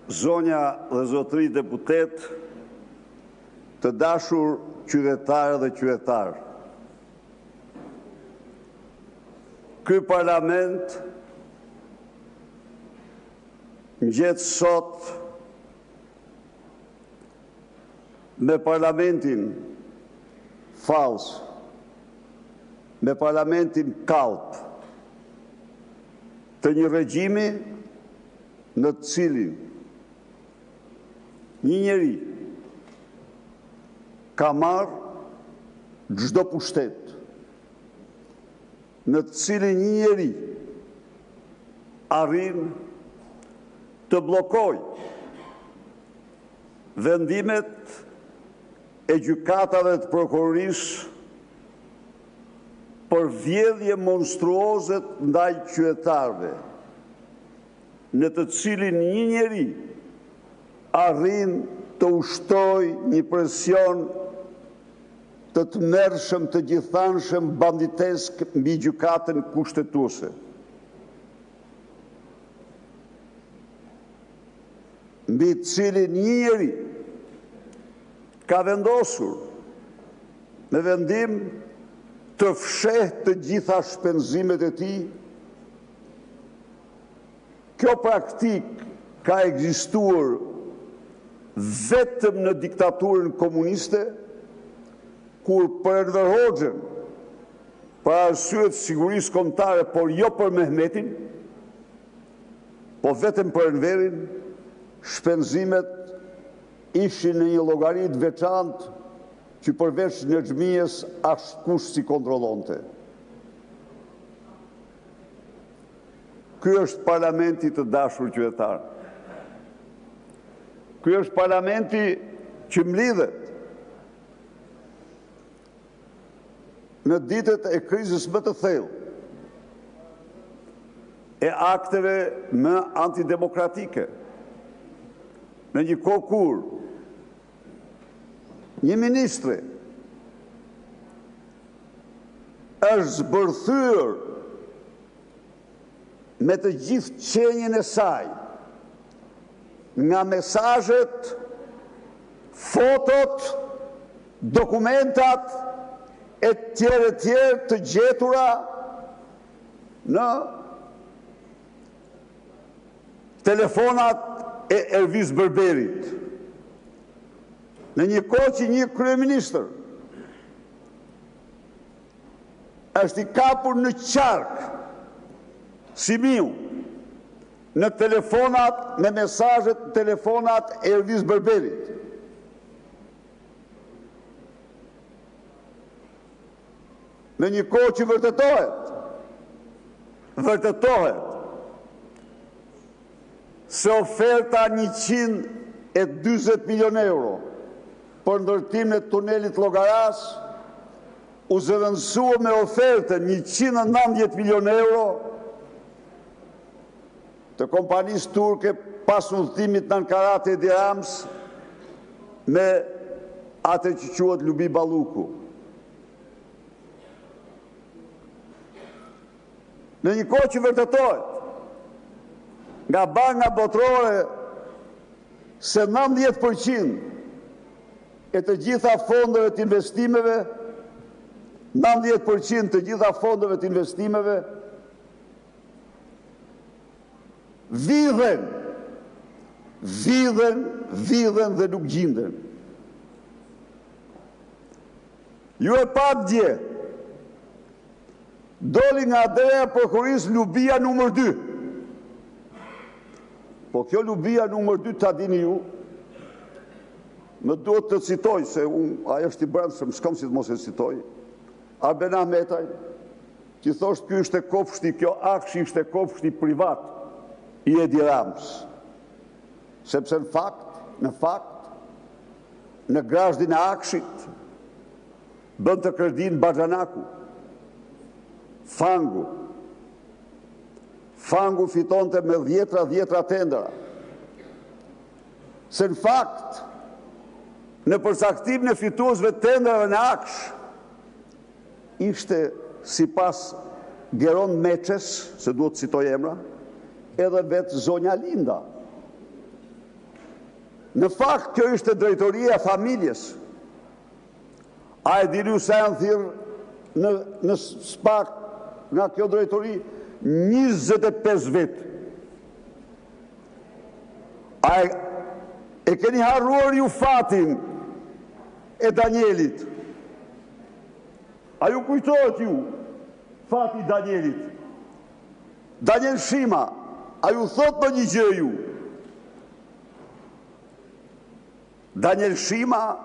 zonja dhe zotëri deputet, të dashur qytetarë dhe qytetarë. Ky parlament ngjet sot me parlamentin fals, me parlamentin kalp të një regjimi në të cilin një njeri ka marrë çdo pushtet, në të cilin një njeri arrin të bllokoj vendimet e gjykatave të prokurorisë për vjedhje monstruoze ndaj qytetarëve, në të cilin një njeri arrin të ushtoj një presion të tmerrshëm, të gjithanshëm, banditesk mbi gjykatën kushtetuese. Mbi të cilin një njeri ka vendosur me vendim të fshehtë të gjitha shpenzimet e tij. Kjo praktik ka ekzistuar vetëm në diktaturën komuniste, kur për Enver Hoxhën, për arsye të sigurisë kombëtare, por jo për Mehmetin, po vetëm për Enverin, shpenzimet ishin në një llogari të veçantë që përveç në xhmijës askush si kontrollonte. Ky është parlamenti të dashur qytetar. Ky është parlamenti që mlidhet në ditët e krizës më të thellë, e akteve më antidemokratike, në një kohë kur një ministre është zbërthyer me të gjithë qenjen e saj nga mesazhet, fotot, dokumentat e tjerë të gjetura në telefonat e Erviz Berberit. Në një kohë që një kryeministër është i kapur në qark, si miu, në telefonat, me mesazhet në telefonat e Erviz Berberit. Në një kohë që vërtetohet se oferta 140 milion euro për ndërtimin e tunelit Llogaras u zëvendësua me ofertën 190 milion euro të kompanisë turke pas udhëtimit në Ankara te Edi Rams me atë që quhet Lubi Balluku. Në një kohë që vërtetohet nga banka botërore se 90% e të gjitha fondeve të investimeve, 90% të gjitha fondeve të investimeve vidhen dhe nuk gjinden. Ju e pat dje, doli nga dreja prokurisë Lubia numër 2. Po kjo Lubia numër 2, ta dini ju, më duhet të citoj, se ajo është i brendshëm, s'kam si të mos e citoj, Arben Ahmetaj, që thoshtë kjo është e kopshti, kjo akshi është e kopshti privat i Edi Rams. Sepse në fakt, në grazhdin e akshit, bën të kredin Baxhanaku, Fangu fitonte me dhjetra tendera. Se në fakt, në përcaktimin e fituesve tenderave në aksh, ishte sipas Geron Meçes, se duhet të citoj emra, edhe vetë zonja Linda. Në fakt, kjo ishte drejtoria e familjes. A e dini se janë thirrë në spak nga kjo drejtori 25 vjet. A e keni harruar ju fatin e Danielit? A ju kujtohet ju fati Danielit? Daniel Shima, a ju thot në një gjë ju? Daniel Shima,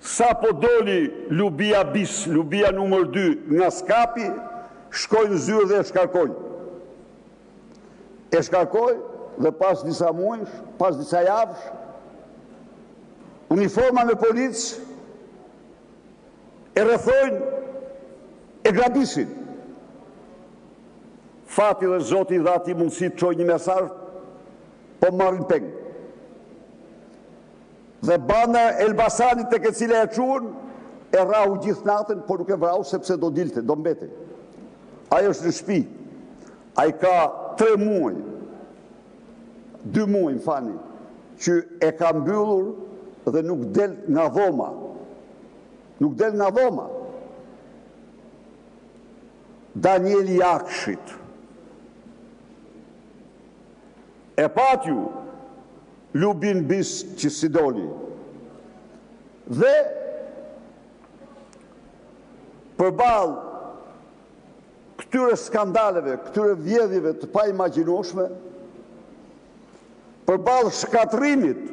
sa po doli Lubia bis, Lubia numër 2 nga skapi, shkojnë zyrë dhe e shkarkoj. E shkarkoj dhe pas disa muajsh, pas disa javësh, uniforma me policë e rrethojnë, e grabisin. Fati dhe Zoti dha ati mundësi të çojë një mesazh, po marrin peng. Dhe banda Elbasanit tek e cila e çuan e rrau gjithë natën, por nuk e vrau sepse do dilte, do mbete. Ai është në shtëpi. Ai ka 3 muaj, 2 muaj, më fani, që e ka mbyllur dhe nuk del nga dhoma. Nuk del nga dhoma. Daniel Jakshit. E patju Lubin bis që si doli. Dhe përballë këtyre skandaleve, këtyre vjedhjeve të pa imagjinueshme, përballë shkatrimit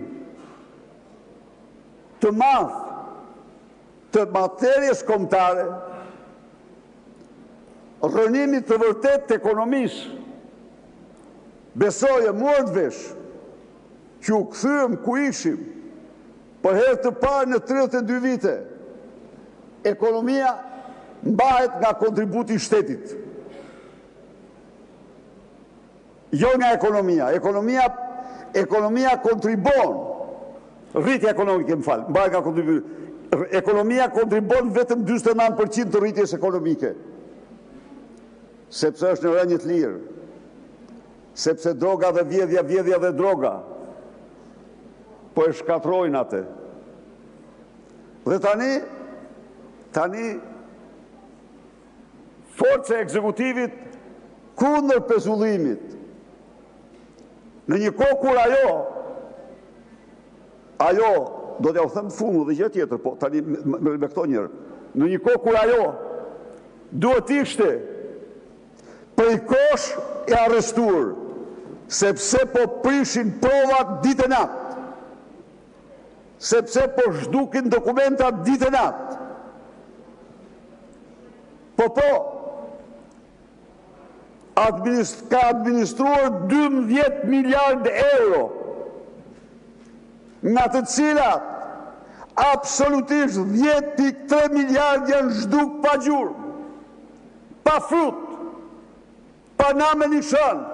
të madh të materjes kombëtare, rënimit të vërtet të ekonomisë, besoje muart vesh që u kthyem ku ishim për herë të parë në 32 vite. Ekonomia mbahet nga kontributi i shtetit. Jo nga ekonomia. Ekonomia kontribon. Rritja ekonomike, më fal, mbahet nga kontributi. Ekonomia kontribon vetëm 49% të rritjes ekonomike. Sepse është në rënje të lirë. Sepse droga dhe vjedhja dhe droga po e shkatrojnë atë. Dhe tani forca e ekzekutivit kundër pezullimit. Në një kohë kur ajo do t'ja u them fundu dhe gjë tjetër, po tani me këto njerë. Në një kohë kur ajo duhet ishte prej kosh e arrestuar, sepse po prishin provat ditë e natë, sepse po zhdukin dokumentat ditë e natë. Ka administruar 12 miliard euro, nga të cilat absolutisht 10.3 miliard janë zhduk pa gjurmë, pa frut, pa namë një shanë.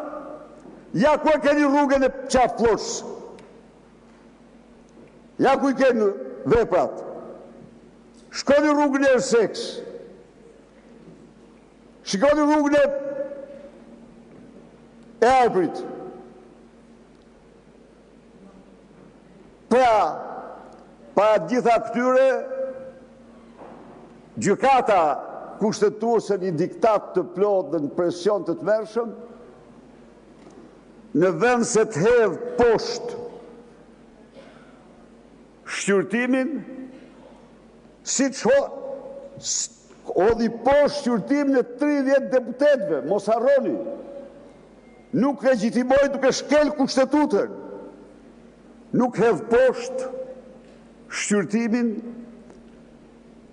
Ja ku e keni rrugën e qafë floshës. Ja ku i keni veprat. Shkoni rrugën e Erseks. Shkoni rrugën e Arbrit. Pa gjitha këtyre, gjykata kushtetuese një diktat të plot dhe në presion të tmerrshëm, në vend se të hedh poshtë shqyrtimin, si që hodhi poshtë shqyrtimin e 30 deputetëve, mos harroni, nuk legjitimoi duke shkel kushtetutën, nuk hedh poshtë shqyrtimin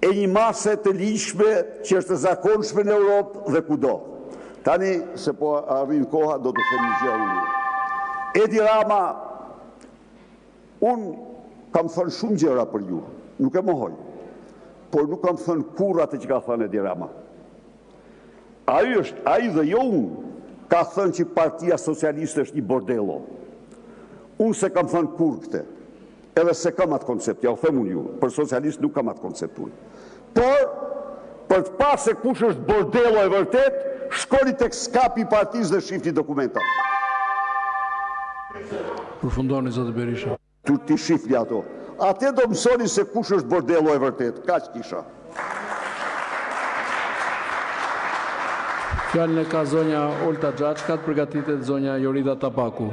e një mase të ligjshme që është zakonshme në Europë dhe kudo. Tani, se po arrin koha, do të them një gjë unë. Edi Rama, unë kam thënë shumë gjëra për ju, nuk e mohoj, por nuk kam thënë kurrë atë që ka thënë Edi Rama. Ai dhe jo unë, ka thënë që Partia Socialiste është një bordello. Unë se kam thënë kurrë këte, edhe se kam atë koncept, ja u them unë ju, për socialist nuk kam atë koncept unë. Por, për të parë se kush është bordello e vërtet, shkoni tek skapi i partisë dhe shifni dokumentat. Përfundoni, zotë Berisha. Ti shifni ato. Ate do mësoni se kush është bordelo e vërtet. Kaq kisha. Fjalën e ka zonja Olta Xhaçka, përgatitet zonja Jorida Tapaku.